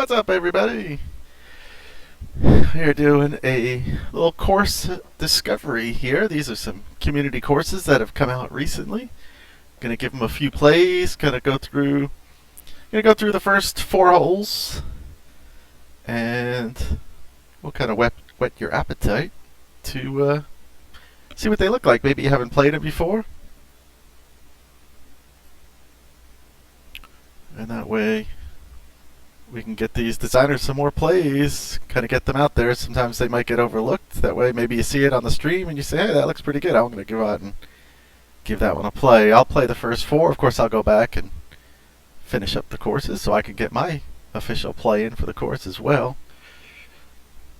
What's up, everybody? We're doing a little course discovery here. These are some community courses that have come out recently. Gonna give them a few plays. Gonna go through the first 4 holes, and we'll kind of whet your appetite to see what they look like. Maybe you haven't played them before, and that way we can get these designers some more plays, kind of get them out there. Sometimes they might get overlooked. That way maybe you see it on the stream and you say, hey, that looks pretty good. I'm going to go out and give that one a play. I'll play the first 4. Of course, I'll go back and finish up the courses so I can get my official play in for the course as well.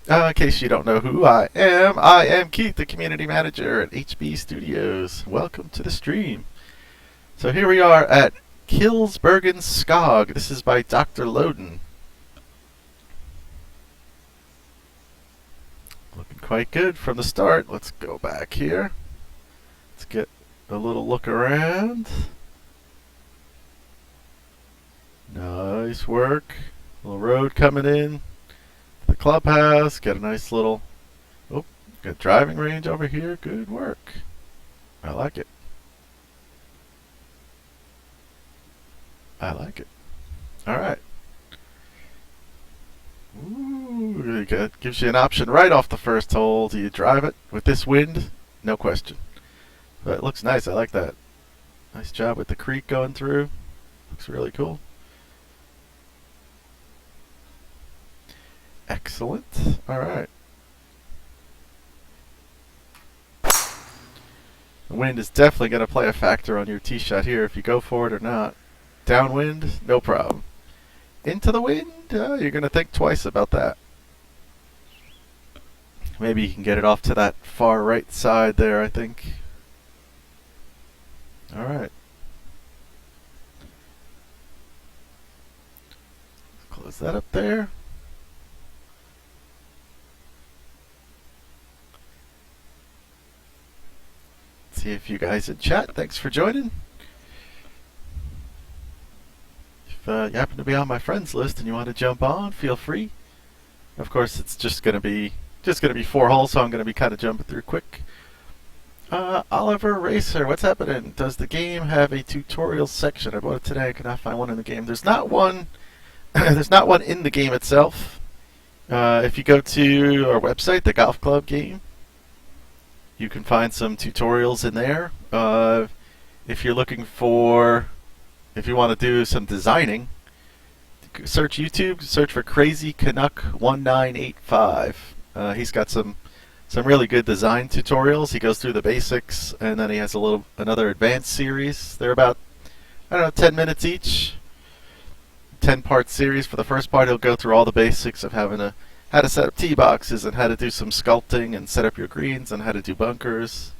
In case you don't know who I am Keith, the community manager at HB Studios. Welcome to the stream. So here we are at Kilsbergen Skog. This is by Drlowdon. Looking quite good from the start. Let's go back here. Let's get a little look around. Nice work. Little road coming in. The clubhouse. Got a nice little got driving range over here. Good work. I like it. I like it. Alright. Ooh, gives you an option right off the first hole. Do you drive it with this wind? No question. But it looks nice. I like that. Nice job with the creek going through. Looks really cool. Excellent. Alright. The wind is definitely going to play a factor on your tee shot here if you go for it or not. Downwind, no problem. Into the wind, you're going to think twice about that. Maybe you can get it off to that far right side there, I think. Alright. Close that up there. See a few guys in chat. Thanks for joining. If you happen to be on my friends list and you want to jump on, feel free. Of course, it's just gonna be 4 holes, so I'm gonna be kind of jumping through quick. Oliver Racer, what's happening? Does the game have a tutorial section? I bought it today. I could not find one in the game. There's not one. There's not one in the game itself. If you go to our website, the Golf Club game, you can find some tutorials in there. If you're looking for If you want to do some designing, search YouTube, search for Crazy Canuck 1985. He's got some really good design tutorials. He goes through the basics, and then he has another advanced series. They're about, I don't know, 10 minutes each. 10-part series. For the first part, he'll go through all the basics of how to set up tee boxes and how to do some sculpting and set up your greens and how to do bunkers.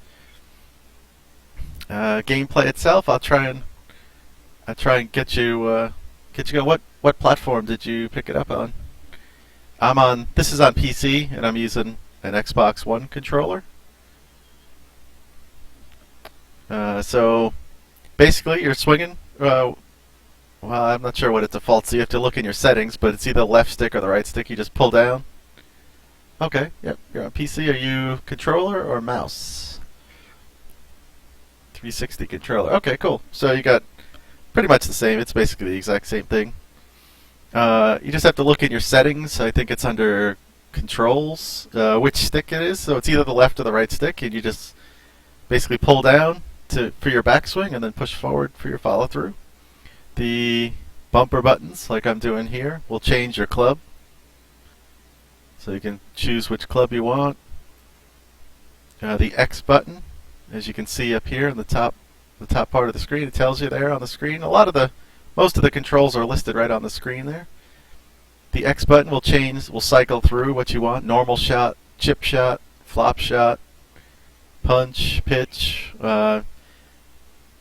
Gameplay itself, I'll try and get you going. What platform did you pick it up on? This is on PC, and I'm using an Xbox One controller. So basically you're swinging, well, I'm not sure what it defaults, so you have to look in your settings, but it's either the left stick or the right stick. You just pull down. Okay, yep, you're on PC. Are you controller or mouse? 360 controller. Okay, cool. So you got pretty much the same. It's basically the exact same thing. You just have to look in your settings. I think it's under controls, which stick it is. So it's either the left or the right stick, and you just basically pull down for your backswing and then push forward for your follow through. The bumper buttons, like I'm doing here, will change your club. So you can choose which club you want. The X button, as you can see up here in the top part of the screen, it tells you there on the screen. Most of the controls are listed right on the screen there. The X button will cycle through what you want: normal shot, chip shot, flop shot, punch, pitch.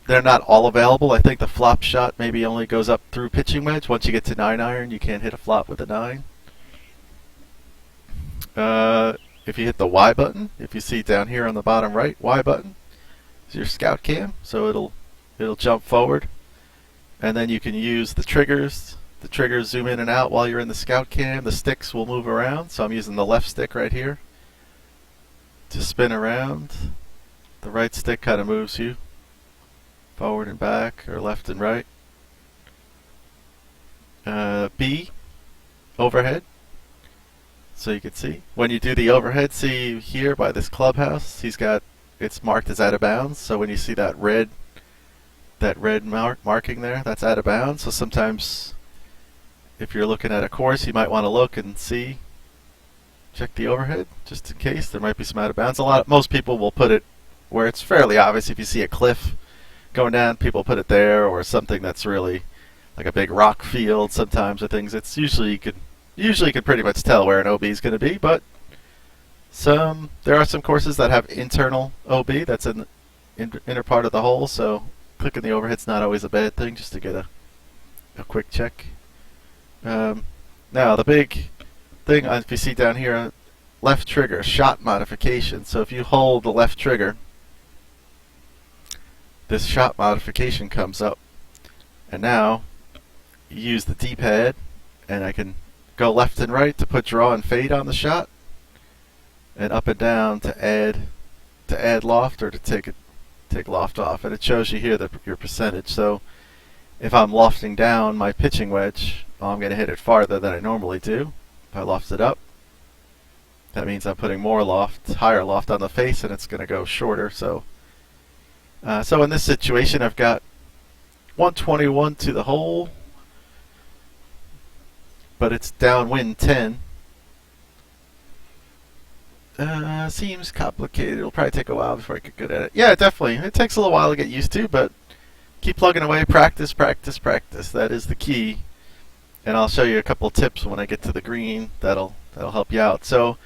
They're not all available. I think the flop shot maybe only goes up through pitching wedge. Once you get to 9-iron, you can't hit a flop with a 9. If you hit the Y button, if you see down here on the bottom right, Y button is your scout cam, so it'll jump forward, and then you can use the triggers the triggers zoom in and out while you're in the scout cam. The sticks will move around, so I'm using the left stick right here to spin around. The right stick kind of moves you forward and back, or left and right. B, overhead. So you can see when you do the overhead, see here by this clubhouse, it's marked as out of bounds. So when you see that red marking there, that's out of bounds. So sometimes if you're looking at a course, you might want to look and see, check the overhead just in case there might be some out of bounds. Most people will put it where it's fairly obvious. If you see a cliff going down, people put it there, or something that's really like a big rock field sometimes, or things. It's usually you can pretty much tell where an OB is going to be, but there are some courses that have internal OB that's in the inner part of the hole, so clicking the overhead's not always a bad thing, just to get a quick check. Now the big thing, if you see down here, left trigger, shot modification. So if you hold the left trigger, this shot modification comes up, and now you use the D-pad, and I can go left and right to put draw and fade on the shot, and up and down to add loft, or to take loft off, and it shows you here your percentage. So if I'm lofting down my pitching wedge, I'm going to hit it farther than I normally do. If I loft it up, that means I'm putting more loft, higher loft on the face, and it's going to go shorter. So in this situation, I've got 121 to the hole, but it's downwind 10. Seems complicated. It'll probably take a while before I get good at it. Yeah, definitely. It takes a little while to get used to, but keep plugging away. Practice, practice, practice. That is the key. And I'll show you a couple tips when I get to the green that'll help you out. So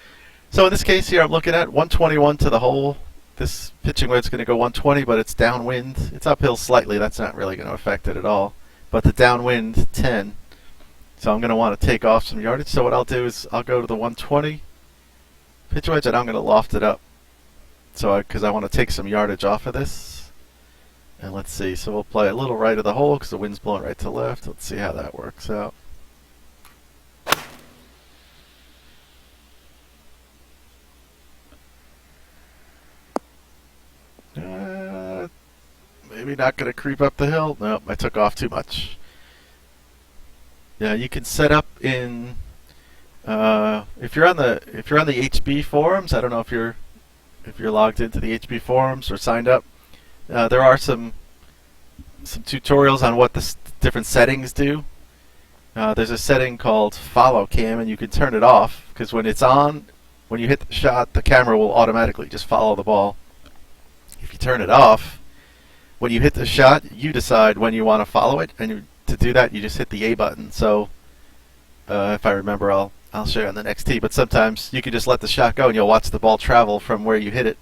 in this case here, I'm looking at 121 to the hole. This pitching wedge is going to go 120, but it's downwind. It's uphill slightly. That's not really going to affect it at all. But the downwind 10. So I'm going to want to take off some yardage. So what I'll do is I'll go to the 120 pitch wedge, and I'm going to loft it up. So because I want to take some yardage off of this. And let's see. So we'll play a little right of the hole because the wind's blowing right to left. Let's see how that works out. Maybe not going to creep up the hill. Nope, I took off too much. Yeah, you can set up in if you're on the HB forums. I don't know if you're logged into the HB forums or signed up. There are some tutorials on what the different settings do. There's a setting called follow cam, and you can turn it off because when it's on, when you hit the shot, the camera will automatically just follow the ball. If you turn it off, when you hit the shot, you decide when you want to follow it, and to do that, you just hit the A button. So if I remember, I'll show you on the next tee. But sometimes you can just let the shot go, and you'll watch the ball travel from where you hit it.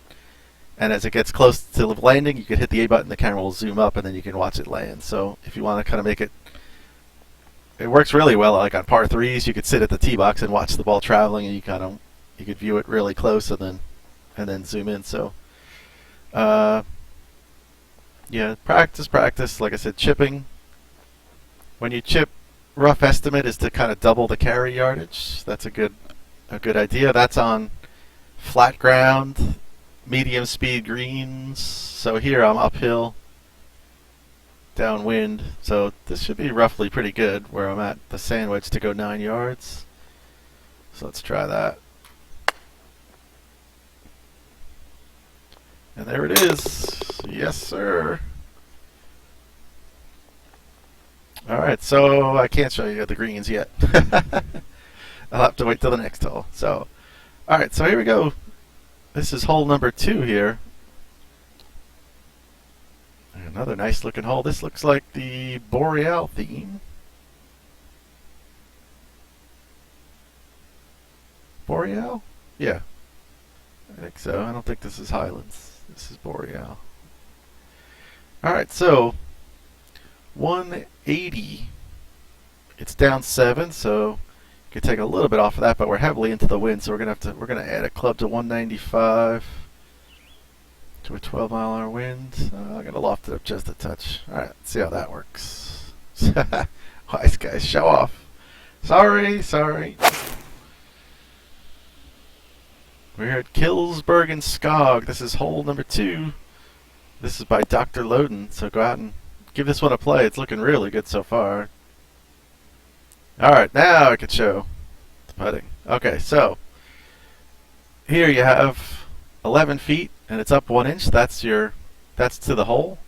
And as it gets close to landing, you can hit the A button. The camera will zoom up, and then you can watch it land. So if you want to kind of make it, it works really well. Like on par threes, you could sit at the tee box and watch the ball traveling, and you could view it really close, and then zoom in. So. Yeah, practice. Like I said, chipping. When you chip, rough estimate is to kind of double the carry yardage. That's a good idea. That's on flat ground, medium speed greens. So here I'm uphill, downwind. So this should be roughly pretty good where I'm at the sand wedge to go 9 yards. So let's try that. And there it is. Yes, sir. All right, so I can't show you the greens yet. I'll have to wait till the next hole. So, all right, so here we go. This is hole number 2 here. Another nice looking hole. This looks like the Boreal theme. Boreal? Yeah, I think so. I don't think this is Highlands. This is Boreal. Alright, so 180. It's down 7, so you can take a little bit off of that, but we're heavily into the wind, so we're gonna add a club to 195 to a 12-mile-an-hour wind. I'm gonna loft it up just a touch. Alright, let's see how that works. Wise guys, show off. Sorry, sorry. We're at Kilsbergen Skog. This is hole number 2. This is by Drlowdon, so go out and give this one a play. It's looking really good so far. Alright, now I can show the putting. Okay, so here you have 11 feet and it's up 1 inch. That's to the hole.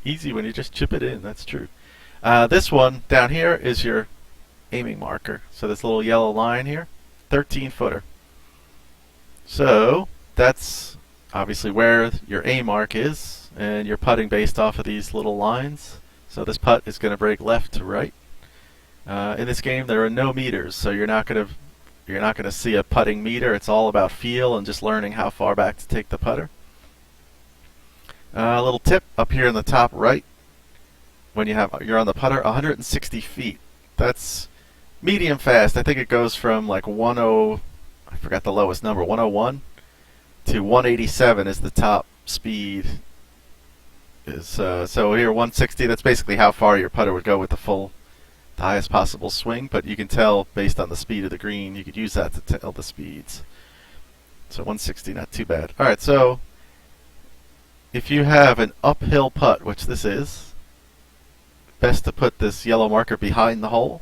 Easy when you just chip it in, that's true. This one down here is your aiming marker. So this little yellow line here, 13 footer. So that's obviously where your aim mark is, and you're putting based off of these little lines. So this putt is going to break left to right. In this game, there are no meters, so you're not going to see a putting meter. It's all about feel and just learning how far back to take the putter. A little tip up here in the top right. When you're on the putter, 160 feet. That's medium fast. I think it goes from like 10. I forgot the lowest number. 101 to 187 is the top speed. So here 160. That's basically how far your putter would go with the highest possible swing. But you can tell based on the speed of the green. You could use that to tell the speeds. So 160, not too bad. All right. So if you have an uphill putt, which this is, best to put this yellow marker behind the hole.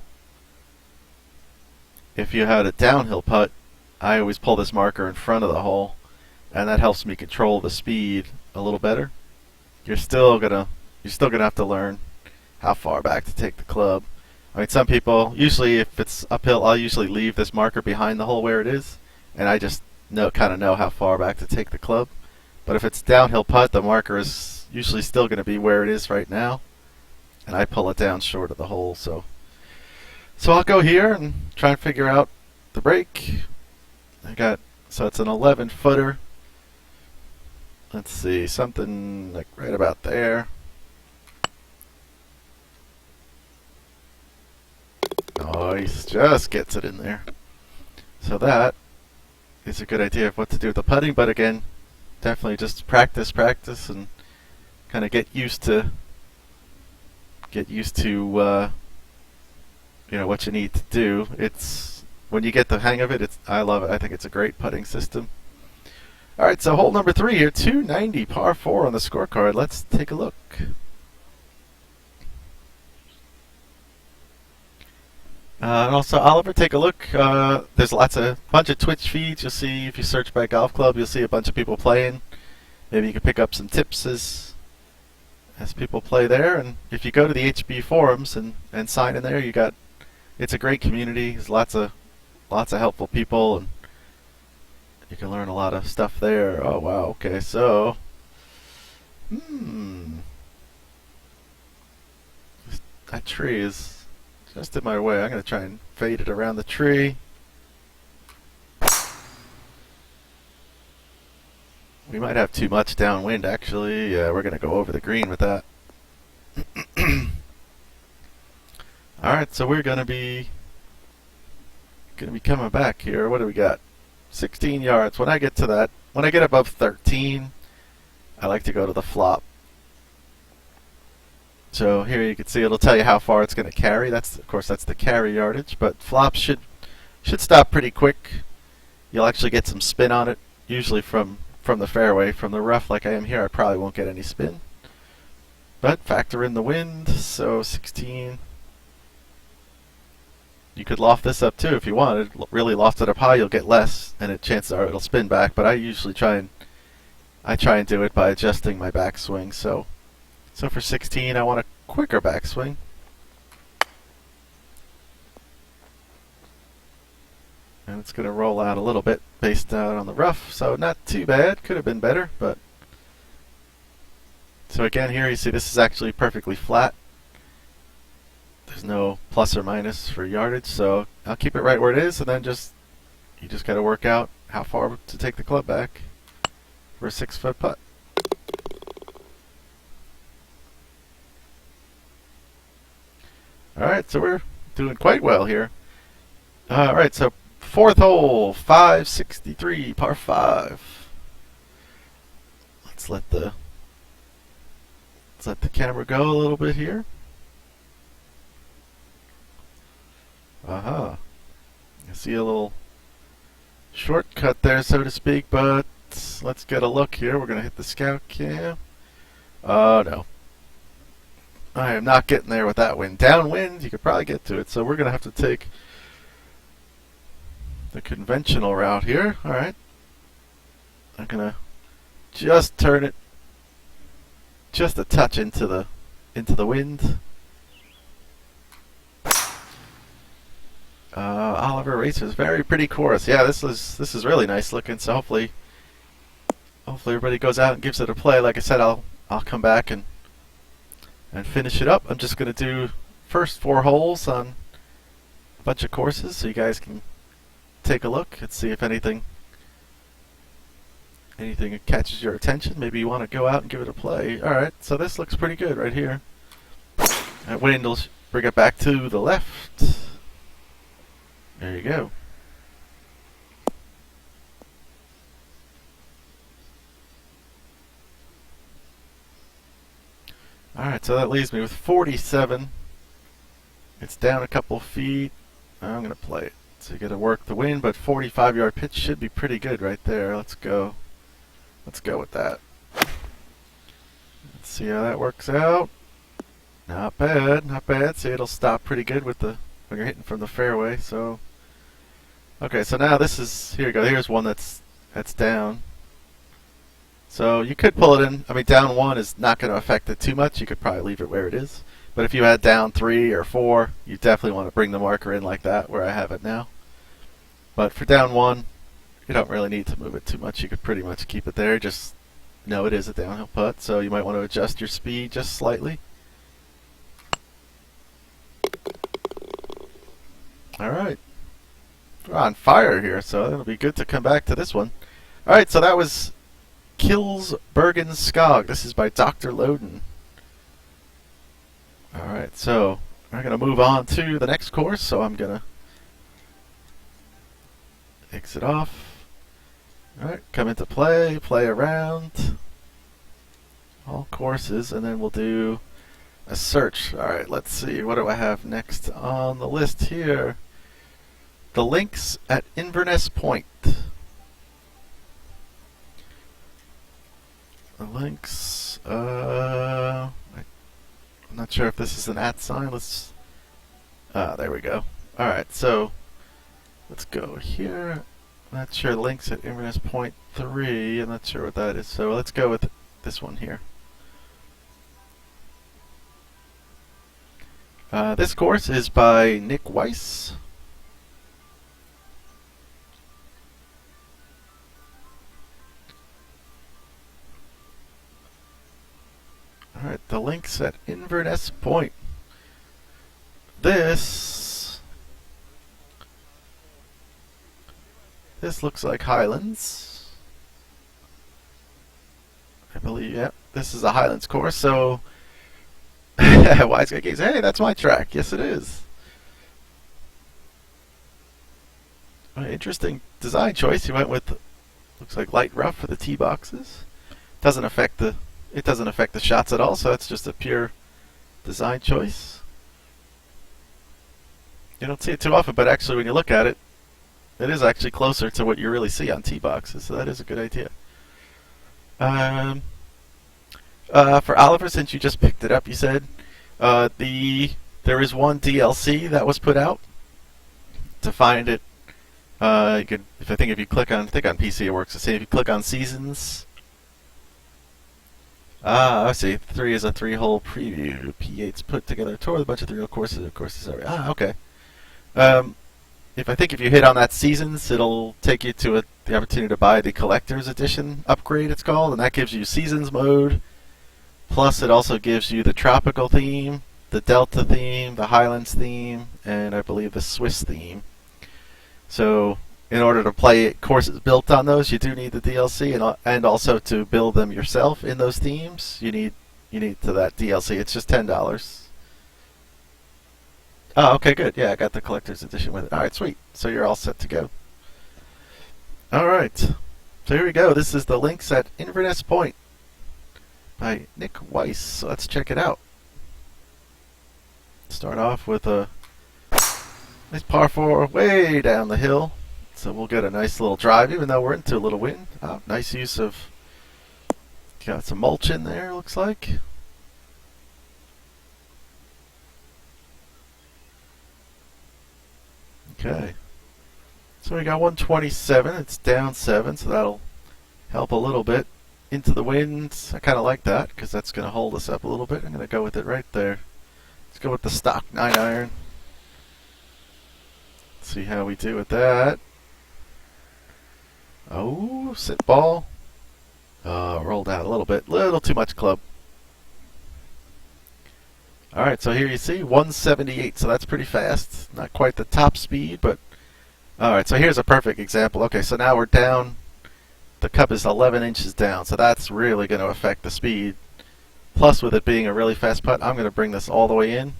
If you had a downhill putt, I always pull this marker in front of the hole, and that helps me control the speed a little better. You're still gonna have to learn how far back to take the club. I mean, some people, usually if it's uphill, I'll usually leave this marker behind the hole where it is, and I just kind of know how far back to take the club. But if it's downhill putt, the marker is usually still going to be where it is right now, and I pull it down short of the hole. So I'll go here and try and figure out the break. So it's an 11 footer. Let's see, something like right about there. Nice, just gets it in there. So that is a good idea of what to do with the putting, but again, definitely just practice, and kind of get used to what you need to do. It's when you get the hang of it, I love it. I think it's a great putting system. All right, so hole number 3 here, 290 par 4 on the scorecard. Let's take a look. And also, Oliver, take a look. There's bunch of Twitch feeds. You'll see if you search by golf club, you'll see a bunch of people playing. Maybe you can pick up some tips as people play there. And if you go to the HB forums and sign in there, it's a great community. There's lots of helpful people, and you can learn a lot of stuff there. Oh wow. Okay, so that tree is just in my way. I'm going to try and fade it around the tree. We might have too much downwind, actually. Yeah, we're going to go over the green with that. Alright, so we're going to be coming back here. What do we got? 16 yards. When I get above 13, I like to go to the flop. So here you can see it'll tell you how far it's going to carry. Of course, that's the carry yardage, but flops should stop pretty quick. You'll actually get some spin on it, usually from the fairway. From the rough like I am here, I probably won't get any spin. But factor in the wind, so 16. You could loft this up too if you wanted. Really loft it up high, you'll get less, and chances are it'll spin back. But I usually try and do it by adjusting my backswing. So for 16, I want a quicker backswing. And it's going to roll out a little bit based out on the rough, so not too bad. Could have been better, but... So again, here you see this is actually perfectly flat. There's no plus or minus for yardage, so I'll keep it right where it is, and then you just got to work out how far to take the club back for a 6-foot putt. Alright, so we're doing quite well here. Alright, so 4th hole, 563, par 5. Let's let the camera go a little bit here. See a little shortcut there, so to speak, but let's get a look here. We're going to hit the scout cam. Oh, no. I am not getting there with that wind. Downwind, you could probably get to it, so we're going to have to take the conventional route here. Alright. I'm going to just turn it just a touch into the wind. Oliver Racers, very pretty course. Yeah, this is really nice looking. So hopefully everybody goes out and gives it a play. Like I said, I'll come back and finish it up. I'm just gonna do first 4 holes on a bunch of courses, so you guys can take a look and see if anything catches your attention. Maybe you want to go out and give it a play. All right, so this looks pretty good right here. That wind will bring it back to the left. There you go. Alright, so that leaves me with 47. It's down a couple feet. I'm going to play it. So you got to work the wind, but 45-yard pitch should be pretty good right there. Let's go. Let's go with that. Let's see how that works out. Not bad, not bad. See, it'll stop pretty good with when you're hitting from the fairway. So, okay, so now this is, here you go. Here's one that's down. So you could pull it in. I mean, down 1 is not going to affect it too much. You could probably leave it where it is. But if you had down 3 or 4, you definitely want to bring the marker in like that, where I have it now. But for down 1, you don't really need to move it too much. You could pretty much keep it there. Just know it is a downhill putt, so you might want to adjust your speed just slightly. Alright. We're on fire here, so it'll be good to come back to this one. Alright, so that was Kilsbergen Skog. This is by Drlowdon. Alright, so we're going to move on to the next course, so I'm going to exit off. Alright, come into play around all courses, and then we'll do a search. Alright, let's see. What do I have next on the list here? The links at Inverness Point. The links, I'm not sure if this is an @ sign. Let's, there we go. Alright, so let's go here. I'm not sure. Links at Inverness Point 3. I'm not sure what that is. So let's go with this one here. This course is by Nickweis. Alright, the links at Inverness Point. This looks like Highlands. I believe, yeah. This is a Highlands course, so Wise Guy Gaze. Hey, that's my track. Yes, it is. Interesting design choice. You went with, looks like light rough for the tee boxes. Doesn't affect the shots at all, so that's just a pure design choice. You don't see it too often, but actually when you look at it, it is actually closer to what you really see on tee boxes, so that is a good idea. For Oliver, since you just picked it up, you said there is one DLC that was put out. To find it, you could, if you click on, I think on PC it works the same. If you click on Seasons. I see. 3 is a 3-hole preview. P8's put together a tour with a bunch of 3-hole courses. Of course, okay. If you hit on that Seasons, it'll take you to the opportunity to buy the Collector's Edition upgrade, it's called, and that gives you Seasons mode. Plus, it also gives you the Tropical theme, the Delta theme, the Highlands theme, and I believe the Swiss theme. So, in order to play courses built on those, you do need the DLC, and also to build them yourself in those themes, you need to that DLC. It's just $10. Oh, okay, good. Yeah, I got the collector's edition with it. All right, sweet. So you're all set to go. All right. So here we go. This is the links at Inverness Point by Nickweis. So let's check it out. Start off with a Nice par 4 way down the hill. So we'll get a nice little drive, even though we're into a little wind. Oh, nice use of, got some mulch in there, looks like. Okay. So we got 127, it's down 7, so that'll help a little bit. Into the wind, I kind of like that, because that's going to hold us up a little bit. I'm going to go with it right there. Let's go with the stock 9-iron. See how we do with that. Oh, sit ball. Rolled out a little bit. Little too much club. Alright, so here you see 178, so that's pretty fast. Not quite the top speed, but... Alright, so here's a perfect example. Okay, so now we're down. The cup is 11 inches down, so that's really going to affect the speed. Plus, with it being a really fast putt, I'm going to bring this all the way in.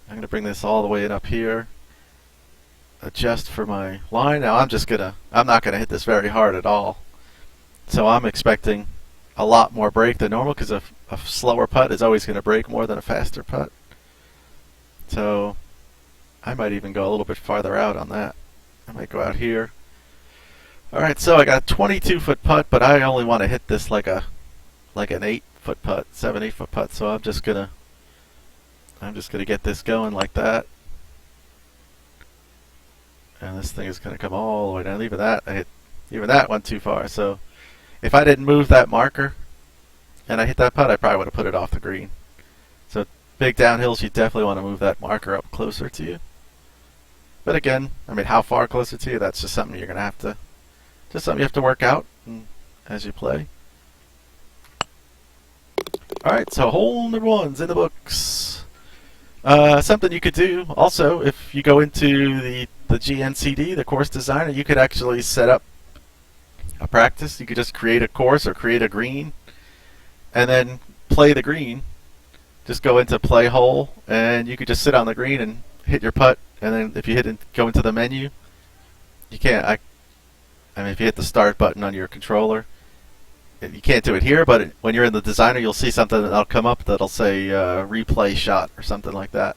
I'm going to bring this all the way in up here. Adjust for my line. Now I'm not gonna hit this very hard at all. So I'm expecting a lot more break than normal, because a slower putt is always going to break more than a faster putt. So I might even go a little bit farther out on that. I might go out here. Alright, so I got a 22-foot putt, but I only want to hit this like an 8-foot putt, 7-8-foot putt. So I'm just gonna get this going like that. And this thing is going to come all the way down. Even that went too far. So if I didn't move that marker and I hit that putt, I probably would have put it off the green. So big downhills, you definitely want to move that marker up closer to you. But again, I mean, how far closer to you? That's just something you're going to have to, work out as you play. All right, so hole number 1's in the books. Something you could do also, if you go into the GNCD, the course designer, you could actually set up a practice. You could just create a course or create a green and then play the green. Just go into play hole, and you could just sit on the green and hit your putt. And then if you go into the menu, you can't. I mean, if you hit the start button on your controller, you can't do it here. But when you're in the designer, you'll see something that'll come up that'll say replay shot or something like that,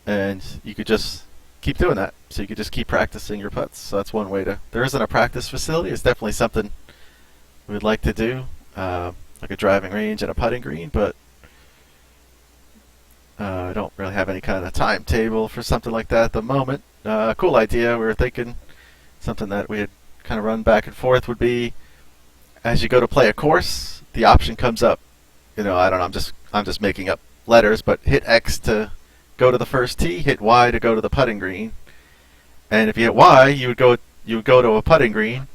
and you could just keep doing that. So you could just keep practicing your putts. So that's one way to. There isn't a practice facility. It's definitely something we'd like to do, like a driving range and a putting green, but I don't really have any kind of timetable for something like that at the moment. Cool idea. We were thinking something that we had kind of run back and forth would be, as you go to play a course, the option comes up. I don't know. I'm just making up letters, but hit X to go to the first tee, hit Y to go to the putting green. And if you hit Y, you would go to a putting green.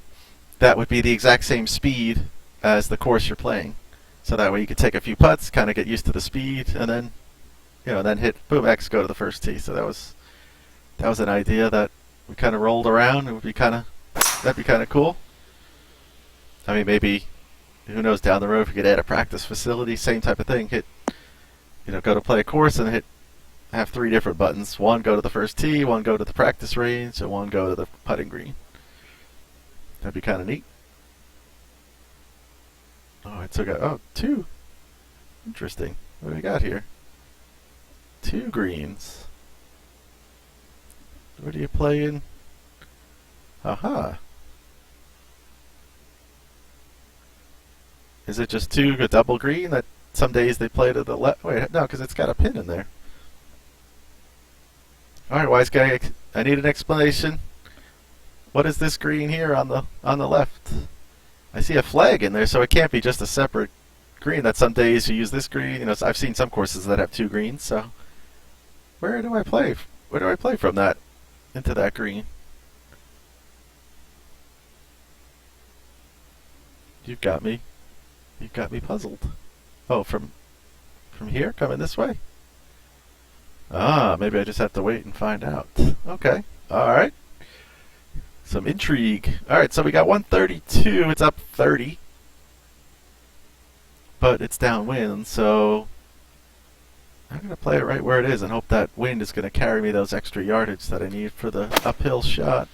That would be the exact same speed as the course you're playing. So that way you could take a few putts, kind of get used to the speed, and then, then hit boom X, go to the first tee. So that was an idea that we kind of rolled around. That'd be kind of cool. I mean, maybe, who knows, down the road if we could add a practice facility, same type of thing. Hit, go to play a course and have 3 different buttons. 1 go to the first tee, 1 go to the practice range, and 1 go to the putting green. That'd be kind of neat. Alright, so we got 2. Interesting. What do we got here? 2 greens. Where do you play in? Aha. Is it just 2 a double green that some days they play to the left? Wait, no, because it's got a pin in there. Alright, wise guy, I need an explanation. What is this green here on the left? I see a flag in there, so it can't be just a separate green. That some days you use this green. I've seen some courses that have 2 greens. So where do I play? Where do I play from that into that green? You've got me puzzled. Oh, from here, coming this way? Ah, maybe I just have to wait and find out. Okay, all right. Some intrigue. All right, so we got 132. It's up 30, but it's downwind, so I'm gonna play it right where it is and hope that wind is gonna carry me those extra yardage that I need for the uphill shot.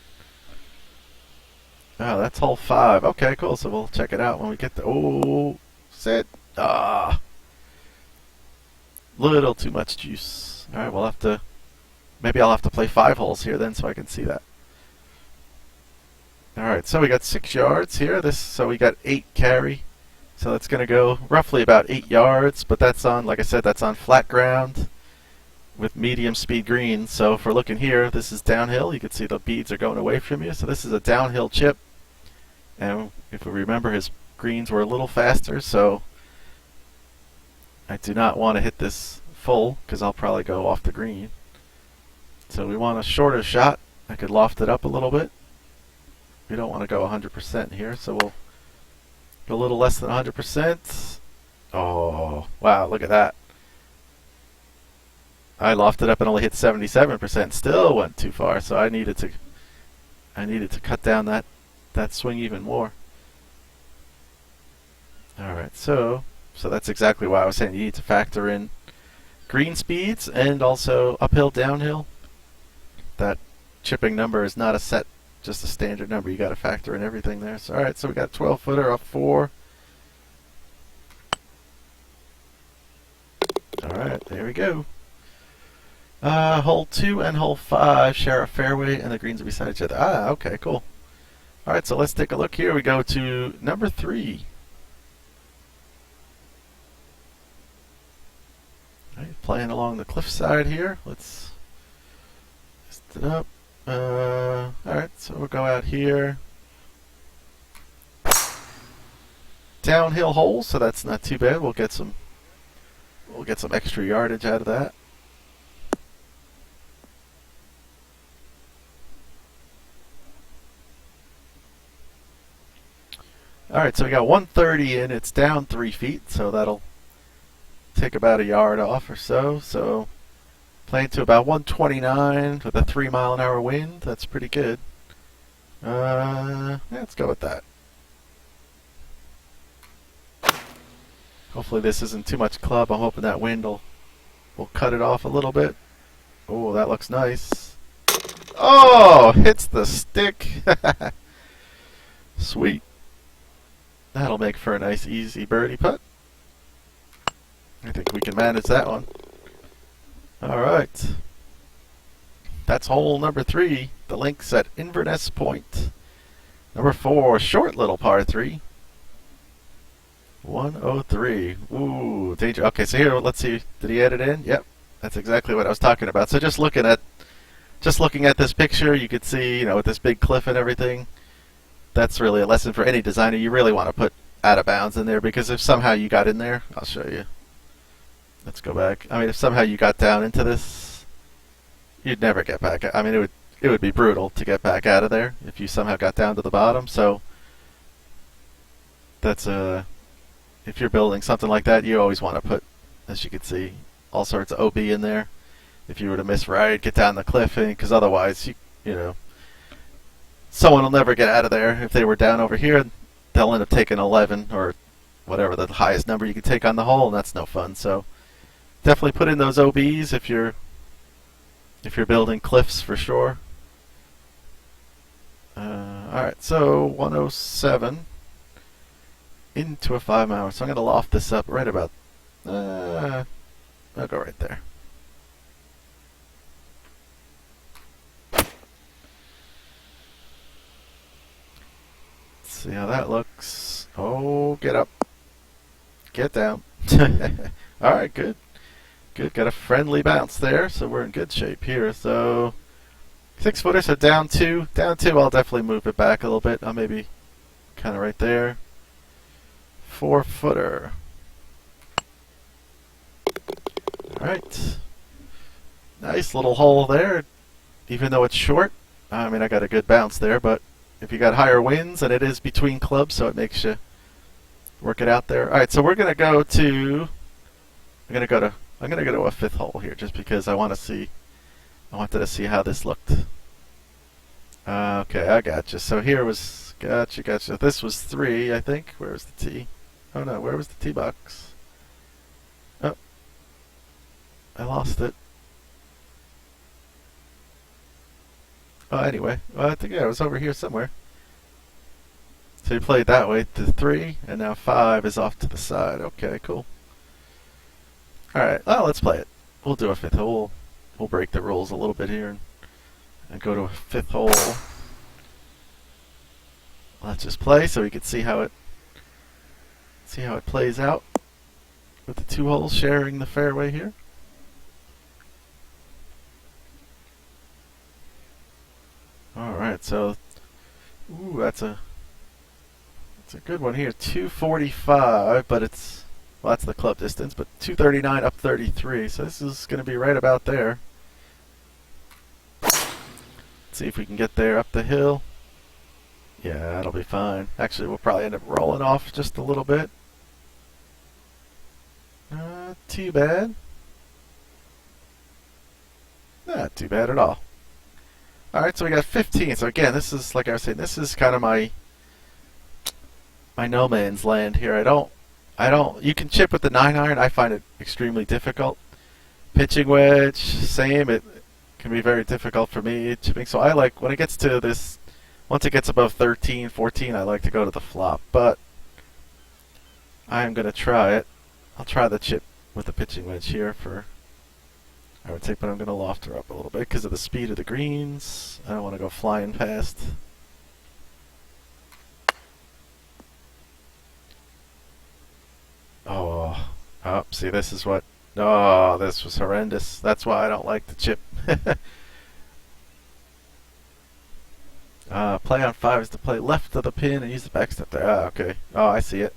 Oh, that's hole 5. Okay, cool. So we'll check it out when we get to. Oh, sit. Ah, little too much juice. All right, we'll have to Maybe I'll have to play 5 holes here then so I can see that. Alright, so we got 6 yards here. So we got 8 carry. So that's going to go roughly about 8 yards, but that's on, like I said, that's on flat ground with medium speed greens. So if we're looking here, this is downhill. You can see the beads are going away from you. So this is a downhill chip. And if we remember, his greens were a little faster, so I do not want to hit this full because I'll probably go off the green. So we want a shorter shot. I could loft it up a little bit. We don't want to go 100% here, so we'll go a little less than 100%. Oh, wow, look at that. I lofted up and only hit 77%. Still went too far, so I needed to cut down that swing even more. Alright, so that's exactly why I was saying you need to factor in green speeds and also uphill, downhill. That chipping number is not a set, just a standard number. You got to factor in everything there. So alright, so we got 12 footer off 4. Alright, there we go. Hole 2 and hole 5 share a fairway and the greens are beside each other. Ah, okay, cool. Alright, so let's take a look here. We go to number 3. Alright, playing along the cliffside here. Let's list it up. Alright, so we'll go out here. Downhill hole, so that's not too bad. We'll get some extra yardage out of that. Alright, so we got 130 in. It's down 3 feet, so that'll take about a yard off or so. So playing to about 129 with a 3-mile-an-hour wind. That's pretty good. Yeah, let's go with that. Hopefully this isn't too much club. I'm hoping that wind will cut it off a little bit. Oh, that looks nice. Oh, hits the stick. Sweet. That'll make for a nice easy birdie putt. I think we can manage that one. Alright. That's hole number 3. The links at Inverness Point. Number 4, short little par 3. 103. Ooh, danger. Okay, so here, let's see. Did he add it in? Yep. That's exactly what I was talking about. So just looking at this picture, you could see, with this big cliff and everything, that's really a lesson for any designer. You really want to put out of bounds in there, because if somehow you got in there, I'll show you. Let's go back. I mean, if somehow you got down into this, you'd never get back. I mean, it would be brutal to get back out of there if you somehow got down to the bottom. So that's if you're building something like that, you always want to put, as you can see, all sorts of OB in there. If you were to miss right, get down the cliff, because otherwise, someone will never get out of there. If they were down over here, they'll end up taking 11 or whatever the highest number you can take on the hole, and that's no fun. So definitely put in those OBs if you're building cliffs for sure. Alright, so 107 into a 5-mile. So I'm going to loft this up right about, I'll go right there. See how that looks. Oh, get up. Get down. Alright, good. Good. Got a friendly bounce there, so we're in good shape here. So 6 footer, so down 2. Down 2, I'll definitely move it back a little bit. I'll maybe kind of right there. 4 footer. Alright. Nice little hole there. Even though it's short, I mean, I got a good bounce there, but if you got higher winds, and it is between clubs, so it makes you work it out there. All right, so we're gonna go to. I'm gonna go to a 5th hole here, just because I wanted to see how this looked. Okay, I gotcha. So here was gotcha. This was 3, I think. Where was the tee? Oh no, where was the tee box? Oh, I lost it. Oh, anyway, well, I think it was over here somewhere. So you played that way to 3, and now 5 is off to the side. Okay, cool. Alright, well, let's play it. We'll do a 5th hole. we'll break the rules a little bit here and go to a fifth hole. Let's just play so we can see how it plays out with the 2 holes sharing the fairway here. All right, so that's a good one here. 245, but well, that's the club distance, but 239 up 33. So this is going to be right about there. Let's see if we can get there up the hill. Yeah, that'll be fine. Actually, we'll probably end up rolling off just a little bit. Not too bad. Not too bad at all. Alright, so we got 15. So again, this is, like I was saying, this is kind of my no man's land here. You can chip with the 9-iron. I find it extremely difficult. Pitching wedge, same. It can be very difficult for me chipping. So I like, when it gets to this, once it gets above 13, 14, I like to go to the flop. But I'm going to try it. I'll try the chip with the pitching wedge here for, I would say, but I'm going to loft her up a little bit because of the speed of the greens. I don't want to go flying past. Oh, see, this is what, oh, this was horrendous. That's why I don't like the chip. Play on 5 is to play left of the pin and use the backstep there. Ah, okay. Oh, I see it.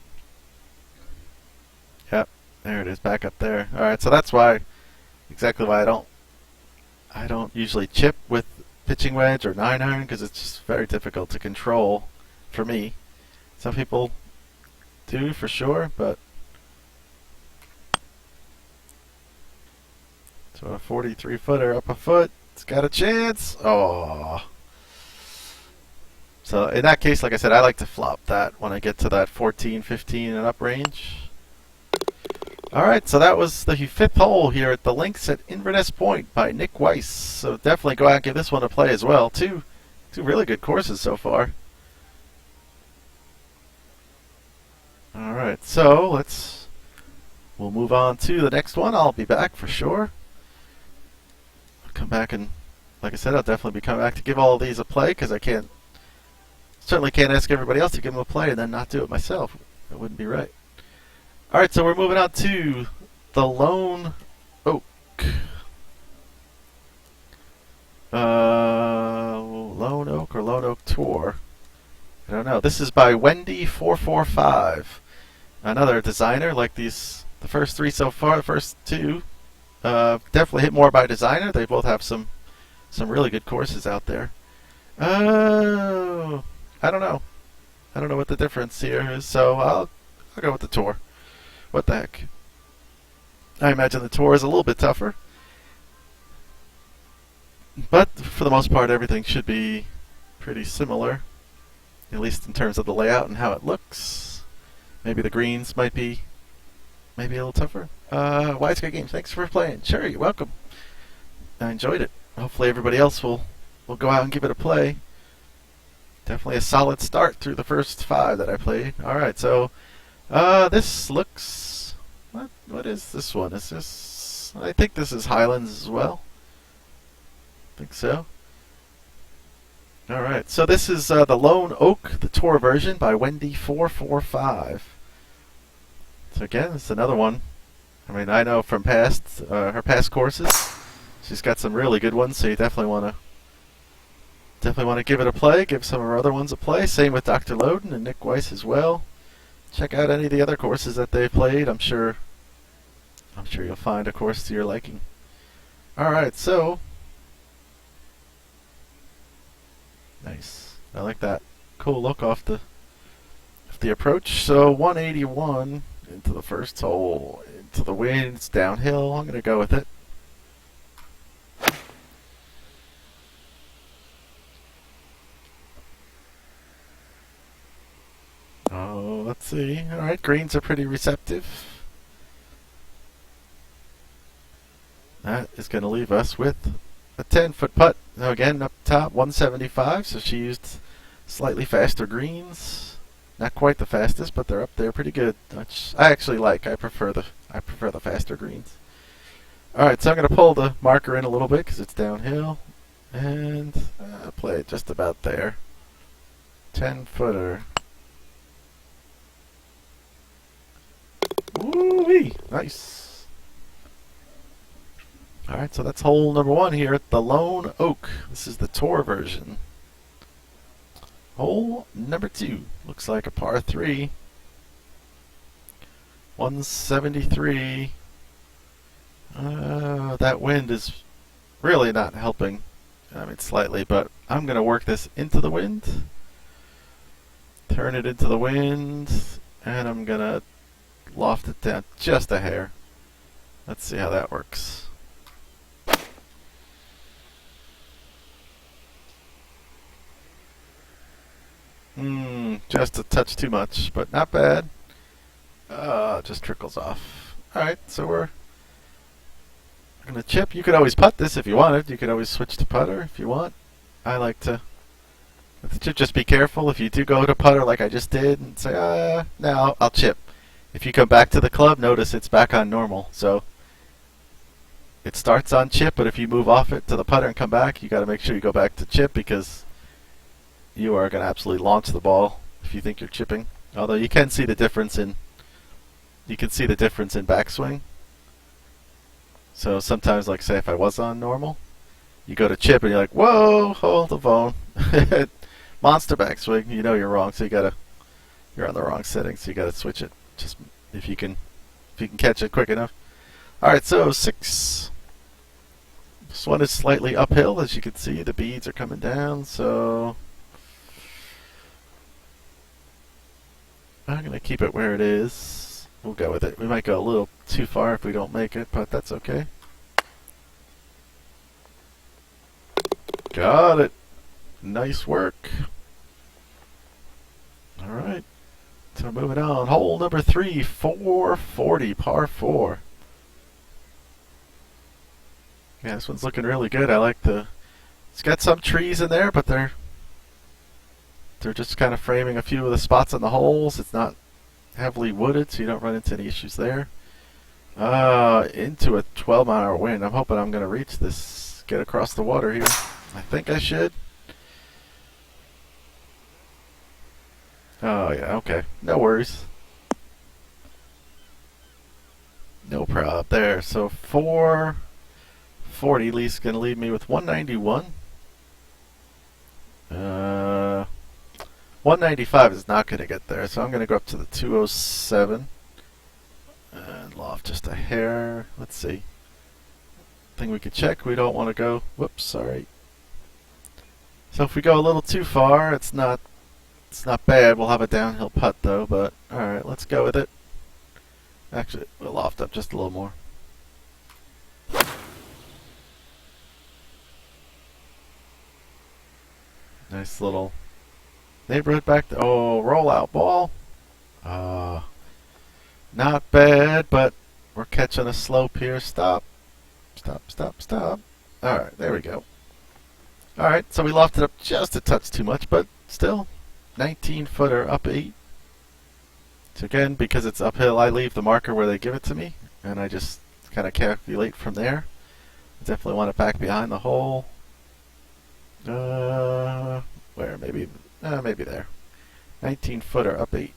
Yep, there it is, back up there. Alright, so that's why, exactly why I don't usually chip with pitching wedge or 9-iron, because it's just very difficult to control for me. Some people do for sure, but so a 43-footer up a foot, it's got a chance. Oh. So in that case, like I said, I like to flop that when I get to that 14, 15 and up range. Alright, so that was the 5th hole here at the links at Inverness Point by Nickweis. So definitely go out and give this one a play as well. Two really good courses so far. Alright, so we'll move on to the next one. I'll be back for sure. I'll come back and, like I said, I'll definitely be coming back to give all of these a play, because I certainly can't ask everybody else to give them a play and then not do it myself. That wouldn't be right. Alright, so we're moving on to the Lone Oak. Lone Oak or Lone Oak Tour. I don't know. This is by Wendy445. Another designer, like the first 3 so far, the first 2. Definitely hit more by designer. They both have some really good courses out there. Oh, I don't know. I don't know what the difference here is, so I'll go with the Tour. What the heck? I imagine the Tour is a little bit tougher. But for the most part, everything should be pretty similar. At least in terms of the layout and how it looks. Maybe the greens might be a little tougher. Wise Guy Games, thanks for playing. Sure, you're welcome. I enjoyed it. Hopefully everybody else will go out and give it a play. Definitely a solid start through the first 5 that I played. Alright, so this looks... What is this one? Is this... I think this is Highlands as well. I think so. Alright, so this is the Lone Oak, the Tour version by Wendy445. So again, it's another one. I mean, I know from her past courses, she's got some really good ones, so you definitely want to give it a play, give some of her other ones a play. Same with Drlowdon and Nickweis as well. Check out any of the other courses that they've played. I'm sure you'll find a course to your liking. Alright, so nice. I like that cool look off the approach. So 181 into the first hole, into the wind, it's downhill. I'm gonna go with it. Oh, let's see. Alright, greens are pretty receptive. That is going to leave us with a 10-foot putt. Now again, up top, 175, so she used slightly faster greens. Not quite the fastest, but they're up there pretty good, which I actually like. I prefer the faster greens. Alright, so I'm going to pull the marker in a little bit because it's downhill. And play it just about there. 10-footer. Woo-wee! Nice. Alright, so that's hole number 1 here at the Lone Oak. This is the tour version. Hole number 2. Looks like a par 3. 173. That wind is really not helping. I mean, slightly, but I'm going to work this into the wind. Turn it into the wind. And I'm going to loft it down just a hair. Let's see how that works. Just a touch too much, but not bad. Just trickles off. Alright, so we're going to chip. You could always putt this if you wanted. You could always switch to putter if you want. I like to with the chip. Just be careful if you do go to putter like I just did and say, no, I'll chip. If you come back to the club, notice it's back on normal. So it starts on chip, but if you move off it to the putter and come back, you got to make sure you go back to chip because you are going to absolutely launch the ball if you think you're chipping. Although you can see the difference in backswing. So sometimes, like say if I was on normal, you go to chip and you're like, whoa, hold the phone. Monster backswing, you know you're wrong, so you're on the wrong setting, so you gotta switch it. Just if you can catch it quick enough. Alright, so 6. This one is slightly uphill, as you can see, the beads are coming down, so I'm gonna keep it where it is. We'll go with it. We might go a little too far if we don't make it, but that's okay. Got it. Nice work. Alright. So moving on. Hole number 3, 440, par 4. Yeah, this one's looking really good. I like it's got some trees in there, but they're just kind of framing a few of the spots on the holes. It's not heavily wooded, so you don't run into any issues there. Into a 12-mile-an-hour wind. I'm hoping I'm going to reach this, get across the water here. I think I should. Oh, yeah, okay. No worries. No problem there. So 440 at least going to leave me with 191. 195 is not going to get there, so I'm going to go up to the 207 and loft just a hair. Let's see. Thing we could check. We don't want to go. Whoops, sorry. So if we go a little too far, it's not bad. We'll have a downhill putt though. But all right, let's go with it. Actually, we'll loft up just a little more. Nice little neighborhood back there. Oh, roll out ball. Not bad, but we're catching a slope here. Stop. Stop, stop, stop. Alright, there we go. Alright, so we lofted up just a touch too much, but still, 19-footer up 8. So again, because it's uphill, I leave the marker where they give it to me, and I just kind of calculate from there. I definitely want it back behind the hole. Where? Maybe there. 19-footer up 8.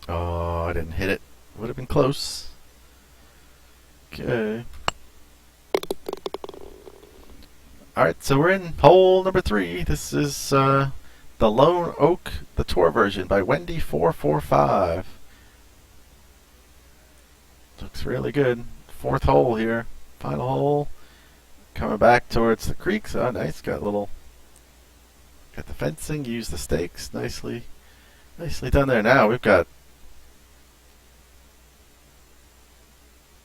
Oh, I didn't hit it. Would have been close. Okay. Alright, so we're in hole number 3. This is the Lone Oak, the tour version by Wendy445. Looks really good. 4th hole here. Final hole. Coming back towards the creeks. Oh, nice. Got the fencing. Use the stakes. Nicely done there. Now we've got.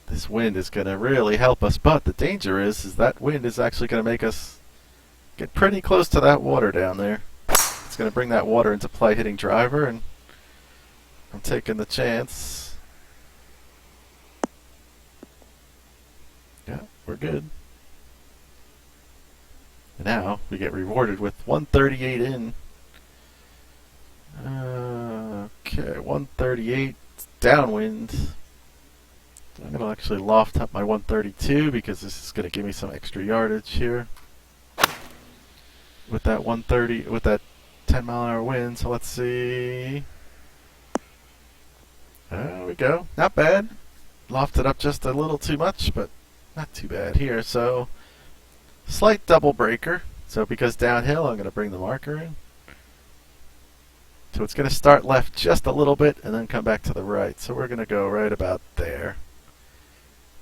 This wind is going to really help us, but the danger is that wind is actually going to make us get pretty close to that water down there. It's going to bring that water into play hitting driver, and I'm taking the chance. Yeah, we're good. And now we get rewarded with 138 in. Okay, 138 downwind. I'm going to actually loft up my 132 because this is going to give me some extra yardage here with that 130, with that 10-mile-an-hour wind. So let's see. There we go. Not bad. Lofted up just a little too much, but not too bad here. So slight double breaker. So because downhill, I'm going to bring the marker in. So it's going to start left just a little bit and then come back to the right. So we're going to go right about there.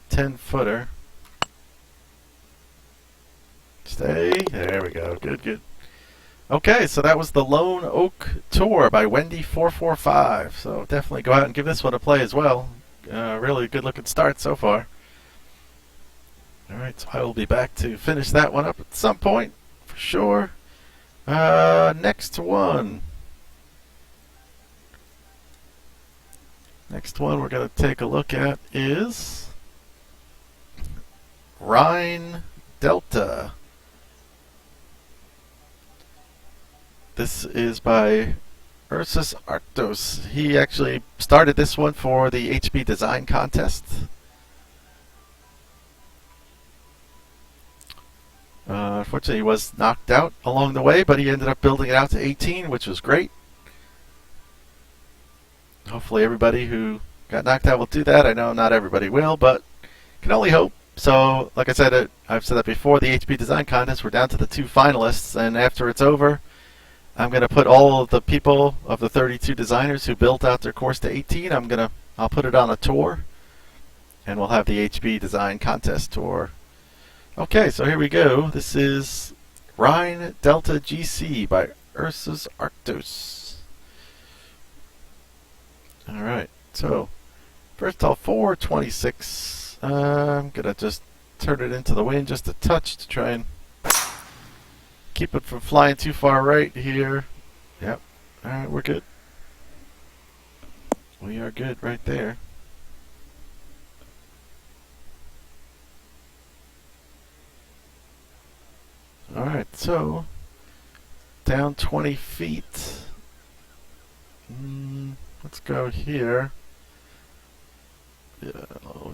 10-footer. Stay. There we go. Good, good. Okay, so that was the Lone Oak Tour by Wendy445. So definitely go out and give this one a play as well. Really good looking start so far. Alright, so I will be back to finish that one up at some point, for sure. Next one. Next one we're going to take a look at is Rheindelta. This is by UrsusArctos. He actually started this one for the HB Design Contest. Unfortunately, he was knocked out along the way, but he ended up building it out to 18, which was great. Hopefully everybody who got knocked out will do that. I know not everybody will, but can only hope. So, like I said, I've said that before, the HB Design Contest, we're down to the 2 finalists, and after it's over, I'm going to put all of the people of the 32 designers who built out their course to 18, I'll put it on a tour, and we'll have the HB Design Contest tour. Okay, so here we go. This is Rheindelta GC by UrsusArctos. Alright, so first off, 426. I'm going to just turn it into the wind just a touch to try and keep it from flying too far right here. Yep. Alright, we're good. We are good right there. Alright, so down 20 feet. Let's go here. Yeah,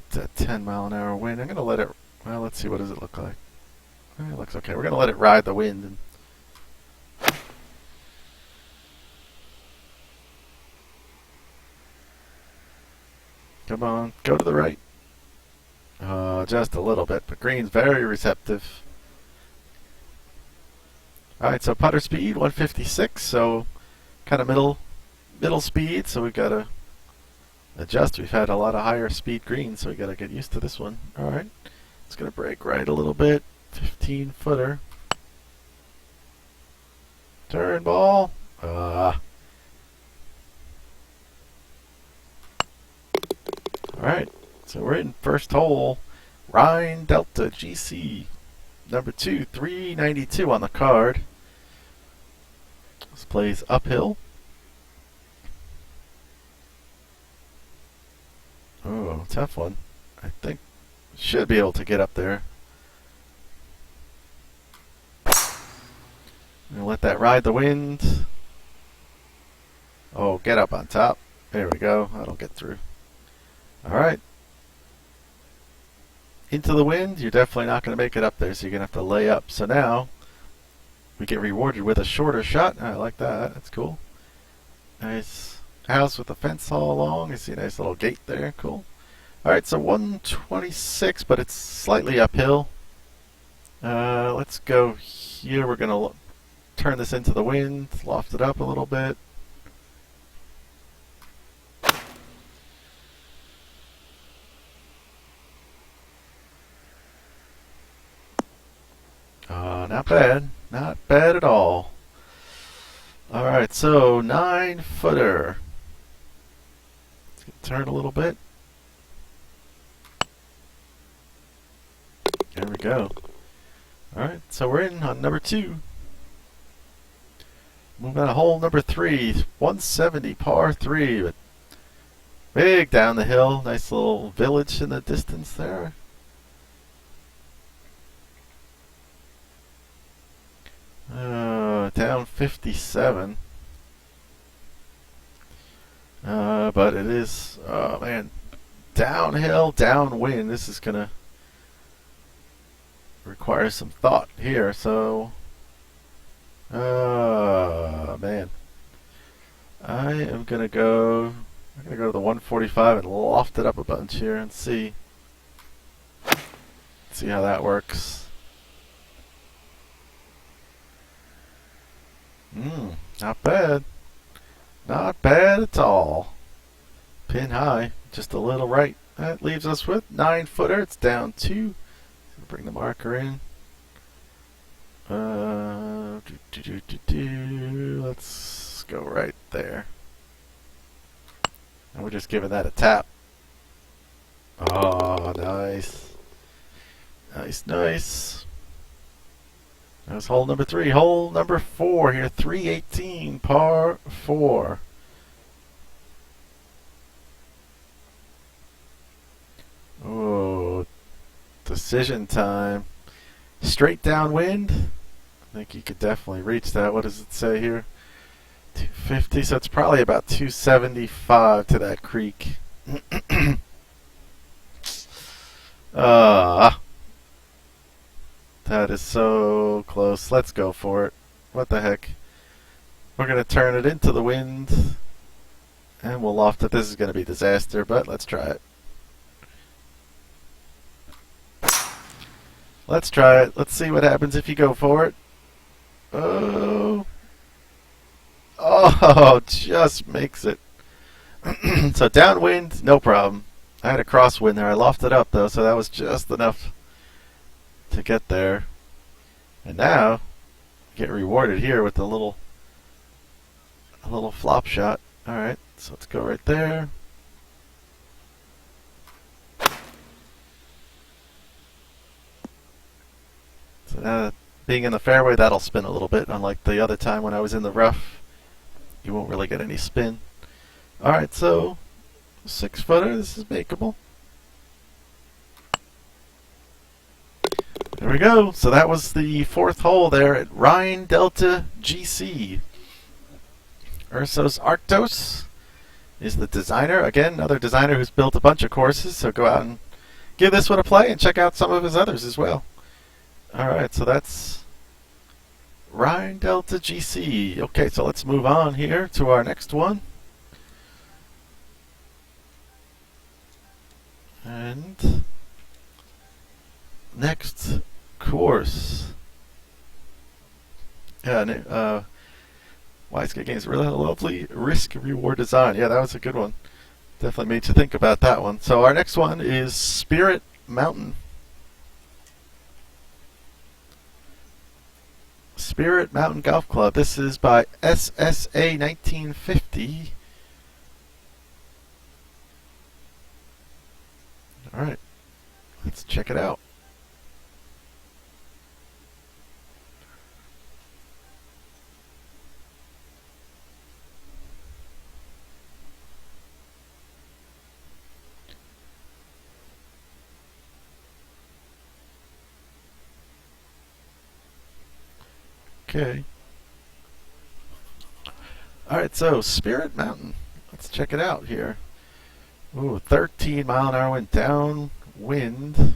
it's that 10-mile-an-hour wind. I'm going to let it, well, let's see, what does it look like? It looks okay. We're going to let it ride the wind. And come on, go to the right. Just a little bit, but green's very receptive. Alright, so putter speed, 156, so kind of middle speed, so we've got to adjust. We've had a lot of higher speed greens, so we got to get used to this one. Alright, it's going to break right a little bit. 15-footer. Turn ball. Alright, so we're in first hole. Rheindelta GC. Number 2, 392 on the card. This plays uphill. Oh, tough one. I think should be able to get up there. I'm gonna let that ride the wind. Oh, get up on top. There we go. That'll get through. Alright. Into the wind, you're definitely not going to make it up there, so you're going to have to lay up. So now, we get rewarded with a shorter shot. I like that. That's cool. Nice house with a fence all along. You see a nice little gate there. Cool. Alright, so 126, but it's slightly uphill. Let's go here. We're going to turn this into the wind, loft it up a little bit. Not bad. Not bad at all. Alright, so 9-footer. Let's turn a little bit. There we go. Alright, so we're in on number 2. Moving on to hole number 3. 170 par 3. But big down the hill. Nice little village in the distance there. Down 57. But it is, oh man, downhill, downwind. This is going to require some thought here. So, man. I am going to go... I'm going to go to the 145 and loft it up a bunch here and see how that works. Not bad. Not bad at all. Pin high, just a little right. That leaves us with 9-footer. It's down 2. Bring the marker in. Let's go right there. And we're just giving that a tap. Oh, nice. Nice, nice. That's hole number 3. Hole number 4 here. 318, par 4. Oh, decision time. Straight downwind. I think you could definitely reach that. What does it say here? 250, so it's probably about 275 to that creek. That is so close. Let's go for it. What the heck? We're going to turn it into the wind, and we'll loft it. This is going to be disaster, but let's try it. Let's try it. Let's see what happens if you go for it. Oh. Oh, just makes it. So downwind, no problem. I had a crosswind there. I lofted up though, so that was just enough to get there. And now, get rewarded here with a little flop shot. Alright, so let's go right there. So now, being in the fairway, that'll spin a little bit, unlike the other time when I was in the rough. You won't really get any spin. Alright, so 6-footer, this is makeable. There we go. So that was the 4th hole there at Rheindelta GC. UrsusArctos is the designer. Again, another designer who's built a bunch of courses, so go out and give this one a play and check out some of his others as well. Alright, so that's Rheindelta GC. Okay, so let's move on here to our next one. And next course. Yeah, Wiseguy Games really lovely risk-reward design. Yeah, that was a good one. Definitely made you think about that one. So our next one is Spirit Mountain. Spirit Mountain Golf Club. This is by SSA 1950. Alright, let's check it out. Okay. Alright, so Spirit Mountain. Let's check it out here. Ooh, 13-mile-an-hour wind, downwind.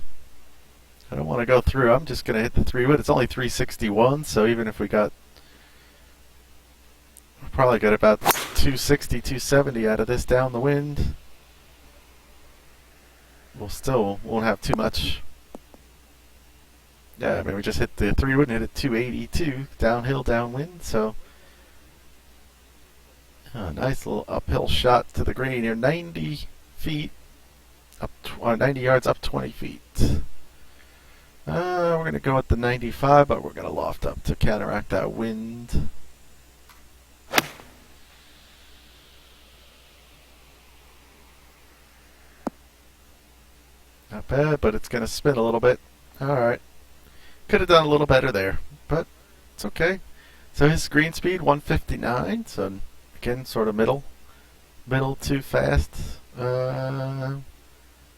I don't want to go through. I'm just going to hit the 3-wood. It's only 361, so even if we got... we'll probably get about 260, 270 out of this down the wind. We'll still won't have too much. Yeah, I mean, we just hit the 3-wood and hit it 282 downhill, downwind, so nice little uphill shot to the green here. 90 feet, up 90 yards, up 20 feet. We're going to go with the 95, but we're going to loft up to counteract that wind. Not bad, but it's going to spin a little bit. Alright. Could have done a little better there, but it's okay. So his green speed 159, so again sort of middle too fast.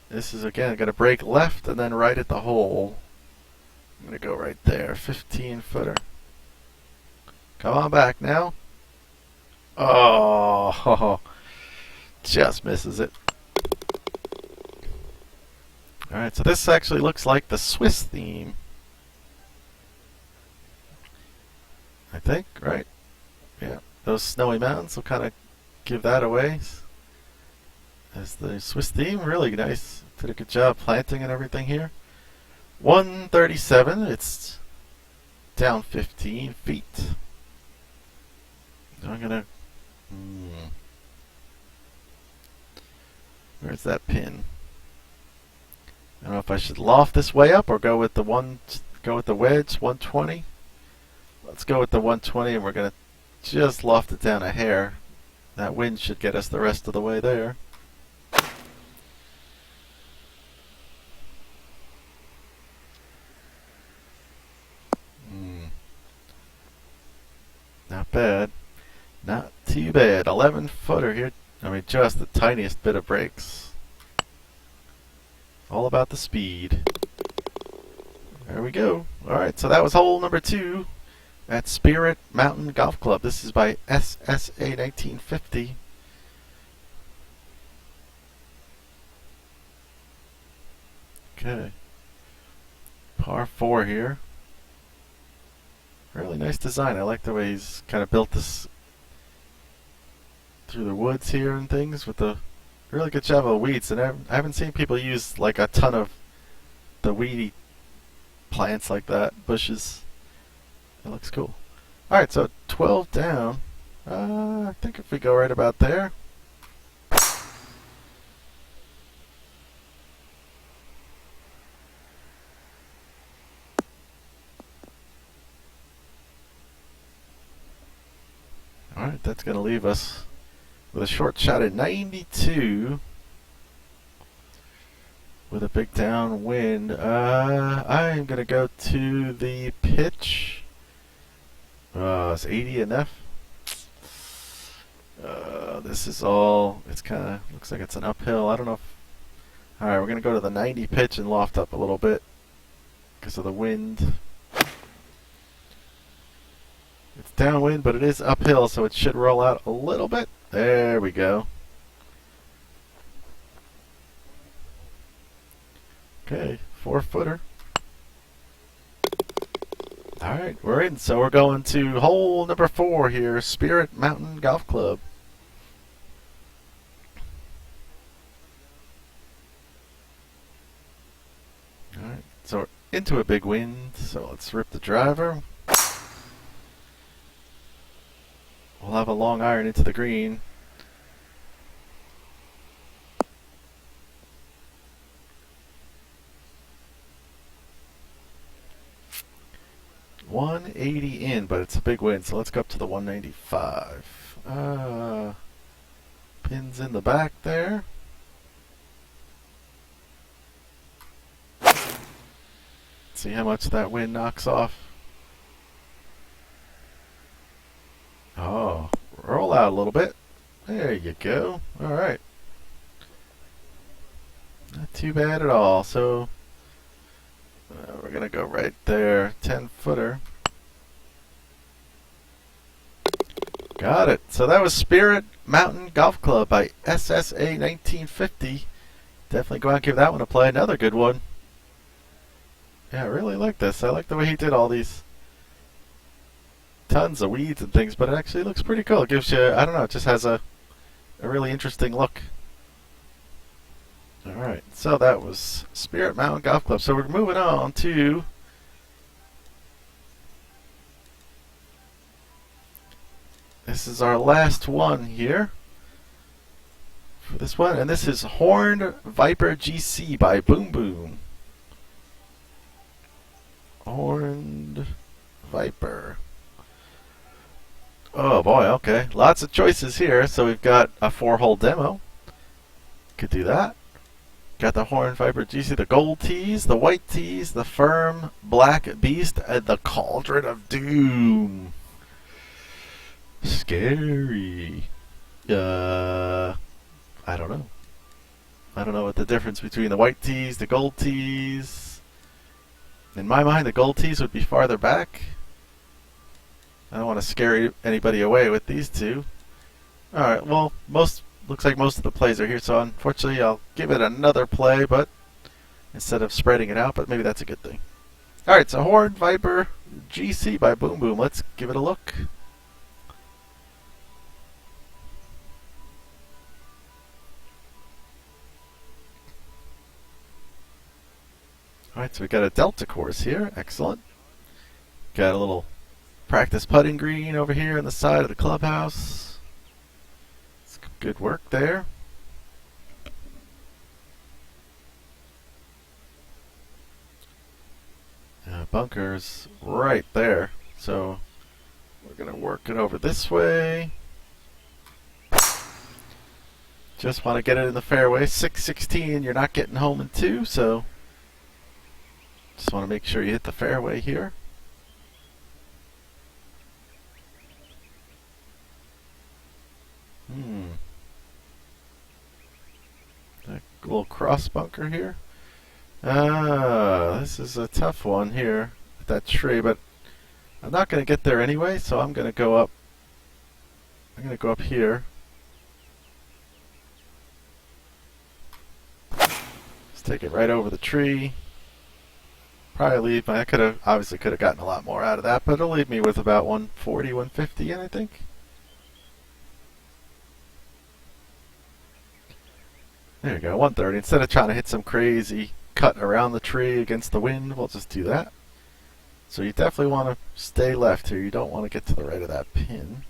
This is again gonna break left and then right at the hole. I'm gonna go right there, 15-footer. Come on back now. Oh, just misses it. Alright, so this actually looks like the Swiss theme. I think, right? Yeah, those snowy mountains will kind of give that away as the Swiss theme. Really nice. Did a good job planting and everything here. 137, it's down 15 feet. I'm gonna... Where's that pin? I don't know if I should loft this way up or go with the wedge, 120. Let's go with the 120, and we're gonna just loft it down a hair. That wind should get us the rest of the way there. Not bad. Not too bad. 11 footer here. I mean, just the tiniest bit of brakes. All about the speed. There we go. Alright, so that was hole number 2 at Spirit Mountain Golf Club. This is by SSA 1950. Okay. Par 4 here. Really nice design. I like the way he's kind of built this through the woods here and things with the really good job of weeds. And I haven't seen people use like a ton of the weedy plants like that, bushes. It looks cool. Alright, so 12 down. I think if we go right about there. Alright, that's going to leave us with a short shot at 92 with a big downwind. I'm going to go to the pitch. Is 80 enough? This is all, it's kind of, looks like it's an uphill. I don't know if, alright, we're going to go to the 90 pitch and loft up a little bit because of the wind. It's downwind, but it is uphill, so it should roll out a little bit. There we go. Okay, 4 footer. Alright, we're in. So we're going to hole number 4 here, Spirit Mountain Golf Club. Alright, so we're into a big wind, so let's rip the driver. We'll have a long iron into the green. $180 in, but it's a big win, so let's go up to the 195. Pins in the back there. See how much that wind knocks off. Oh, roll out a little bit. There you go. Alright. Not too bad at all. So, we're going to go right there. 10 footer. Got it. So that was Spirit Mountain Golf Club by SSA 1950. Definitely go out and give that one a play. Another good one. Yeah, I really like this. I like the way he did all these. Tons of weeds and things, but it actually looks pretty cool. It gives you, I don't know, it just has a really interesting look. Alright, so that was Spirit Mountain Golf Club. So we're moving on to this is our last one here for this one, and this is Horned Viper GC by BoomBoom. Horned Viper. Oh boy, okay. Lots of choices here. So we've got a 4-hole demo. Could do that. Got the Horned Viper GC, the gold tees, the white tees, the firm black beast, and the Cauldron of Doom. Scary. I don't know. I don't know what the difference between the white tees, the gold tees. In my mind, the gold tees would be farther back. I don't want to scare anybody away with these two. Alright, well, looks like most of the plays are here, so unfortunately I'll give it another play, but instead of spreading it out, but maybe that's a good thing. Alright, so Horned Viper GC by BoomBoom. Let's give it a look. Alright, so we got a Delta course here. Excellent. Got a little practice putting green over here on the side of the clubhouse. It's good work there. Bunkers right there. So we're going to work it over this way. Just want to get it in the fairway. 616, you're not getting home in 2, so just want to make sure you hit the fairway here. That little cross bunker here. This is a tough one here with that tree, but I'm not going to get there anyway, so I'm going to go up. I'm going to go up here. Just take it right over the tree. Probably leave my, obviously could have gotten a lot more out of that, but it'll leave me with about 140, 150 in, I think. There you go, 130. Instead of trying to hit some crazy cut around the tree against the wind, we'll just do that. So you definitely want to stay left here. You don't want to get to the right of that pin.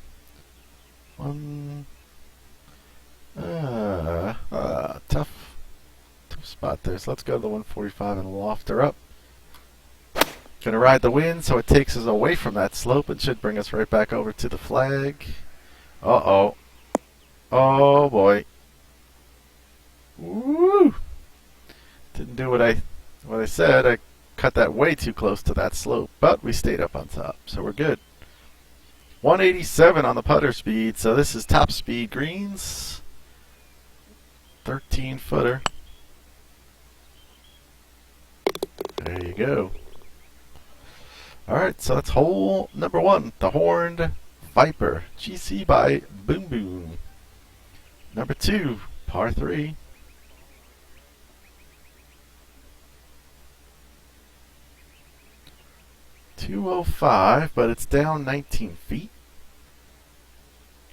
Tough spot there. So let's go to the 145 and loft her up. Gonna ride the wind so it takes us away from that slope and should bring us right back over to the flag. Uh-oh. Oh boy. Woo! Didn't do what I said. I cut that way too close to that slope, but we stayed up on top, so we're good. 187 on the putter speed, so this is top speed greens. 13 footer. There you go. Alright, so that's hole number 1, the Horned Viper GC by BoomBoom. Number 2, par 3. .205, but it's down 19 feet.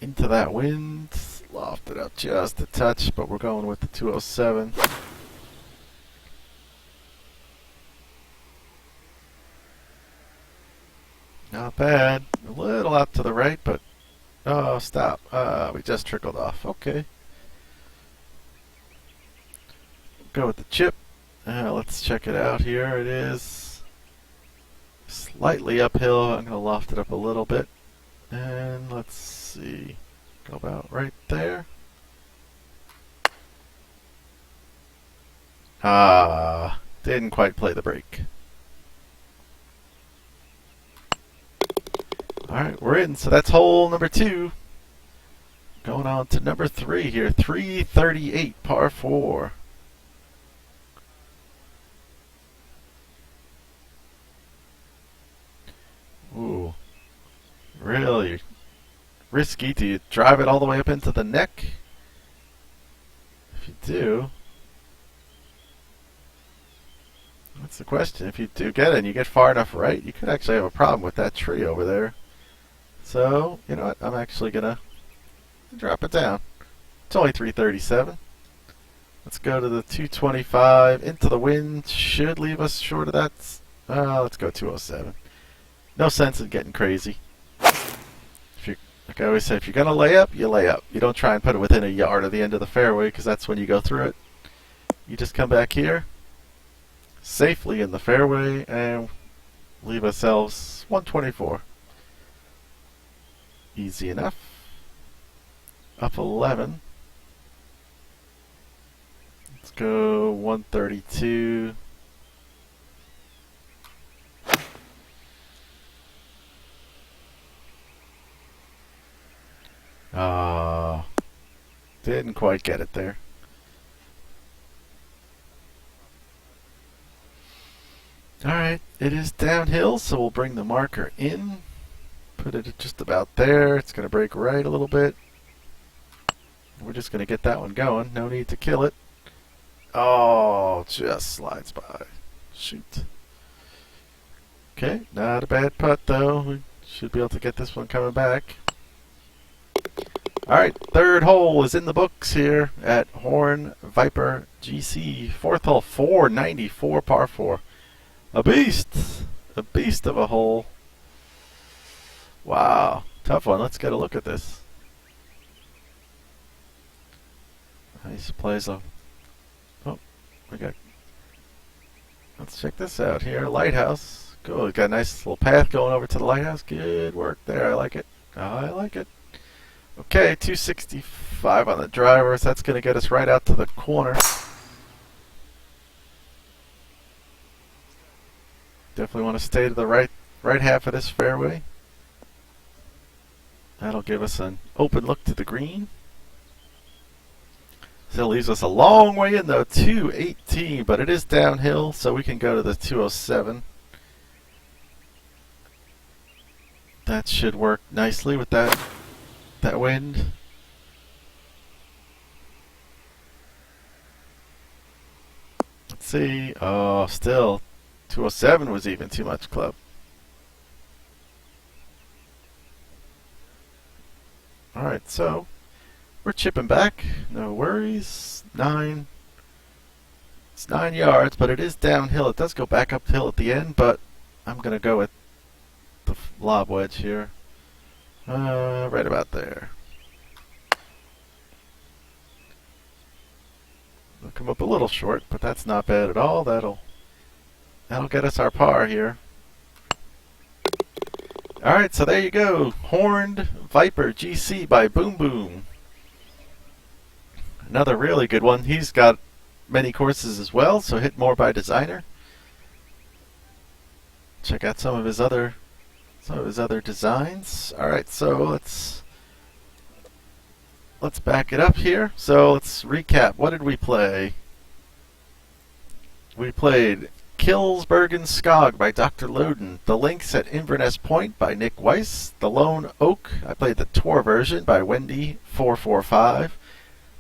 Into that wind, lofted up just a touch, but we're going with the 207. Not bad. A little out to the right, but oh, stop. We just trickled off. Okay. Go with the chip. Let's check it out here. It is slightly uphill. I'm going to loft it up a little bit. And let's see. Go about right there. Didn't quite play the brake. Alright, we're in. So that's hole number 2. Going on to number 3 here. 338, par 4. Ooh. Really risky. Do you drive it all the way up into the neck? If you do, that's the question. If you do get it and you get far enough right, you could actually have a problem with that tree over there. So, you know what? I'm actually going to drop it down. It's only 337. Let's go to the 225. Into the wind. Should leave us short of that. Let's go 207. No sense in getting crazy. Like I always say, if you're going to lay up, you lay up. You don't try and put it within a yard of the end of the fairway, because that's when you go through it. You just come back here, safely in the fairway, and leave ourselves 124. Easy enough. Up 11. Let's go 132. Didn't quite get it there. Alright, it is downhill, so we'll bring the marker in. Put it just about there. It's going to break right a little bit. We're just going to get that one going. No need to kill it. Oh, just slides by. Shoot. Okay, not a bad putt though. We should be able to get this one coming back. Alright, third hole is in the books here at Rheindelta GC. Fourth hole, 494 par 4. A beast of a hole. Wow, tough one. Let's get a look at this. Nice plays off. Oh, we got. Let's check this out here. Lighthouse. Cool. We got a nice little path going over to the lighthouse. Good work there. I like it. I like it. Okay, 265 on the driver. So that's going to get us right out to the corner. Definitely want to stay to the right half of this fairway. That'll give us an open look to the green. Still leaves us a long way in though, 218, but it is downhill, so we can go to the 207. That should work nicely with that wind. Let's see. Oh, still 207 was even too much club. Alright, so we're chipping back, no worries. It's 9 yards, but it is downhill. It does go back uphill at the end, but I'm going to go with the lob wedge here. Right about there. We'll come up a little short, but that's not bad at all. That'll get us our par here. Alright, so there you go. Rheindelta GC by BoomBoom. Another really good one. He's got many courses as well, so hit more by designer. Check out some of his other designs. Alright, so let's back it up here. So let's recap. What did we play? We played Kilsbergen Skog by Drlowdon, The Links at Inverness Point by Nickweis, The Lone Oak, I played the tour version by Wendy445,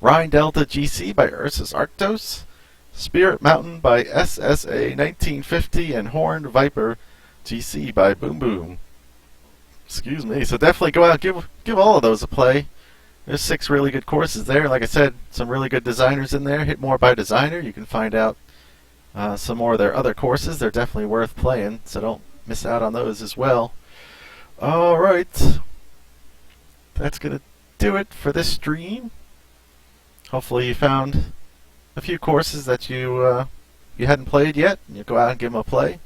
Rheindelta GC by UrsusArctos, Spirit Mountain by SSA 1950, and Rheindelta GC by BoomBoom. Excuse me. So definitely go out and give all of those a play. There's 6 really good courses there. Like I said, some really good designers in there. Hit more by designer. You can find out some more of their other courses. They're definitely worth playing, so don't miss out on those as well. Alright, that's going to do it for this stream. Hopefully you found a few courses that you hadn't played yet, and you go out and give them a play.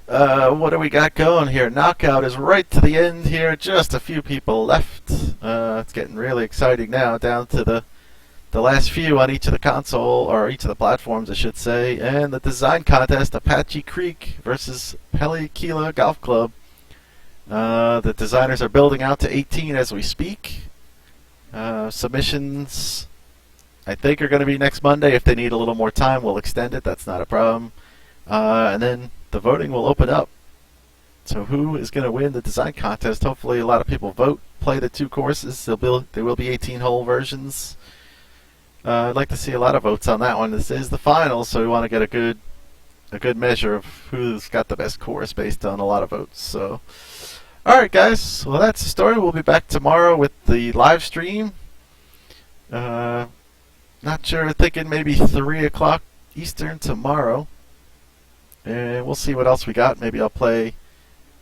What do we got going here? Knockout is right to the end here. Just a few people left. It's getting really exciting now, down to the last few on each of the console, or each of the platforms I should say, and the design contest, Apache Creek versus Pelikila Golf Club. The designers are building out to 18 as we speak. Submissions I think are going to be next Monday. If they need a little more time, we'll extend it. That's not a problem. And then the voting will open up. So who is going to win the design contest? Hopefully a lot of people vote, play the 2 courses. There will be 18-hole versions. I'd like to see a lot of votes on that one. This is the final, so we want to get a good measure of who's got the best course based on a lot of votes. So, all right, guys. Well, that's the story. We'll be back tomorrow with the live stream. Not sure. Thinking maybe 3 o'clock Eastern tomorrow, and we'll see what else we got. Maybe I'll play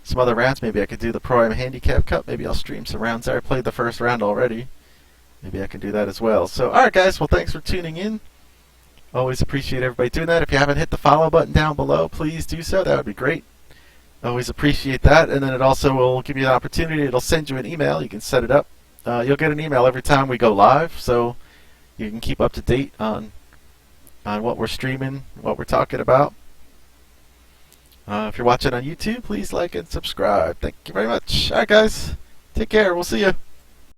some other rounds. Maybe I could do the Pro Am Handicap Cup. Maybe I'll stream some rounds there. I played the first round already. Maybe I can do that as well. So, alright guys, well thanks for tuning in. Always appreciate everybody doing that. If you haven't hit the follow button down below, please do so. That would be great. Always appreciate that. And then it also will give you an opportunity. It'll send you an email. You can set it up. You'll get an email every time we go live, so you can keep up to date on what we're streaming, what we're talking about. If you're watching on YouTube, please like and subscribe. Thank you very much. Alright guys, take care. We'll see you.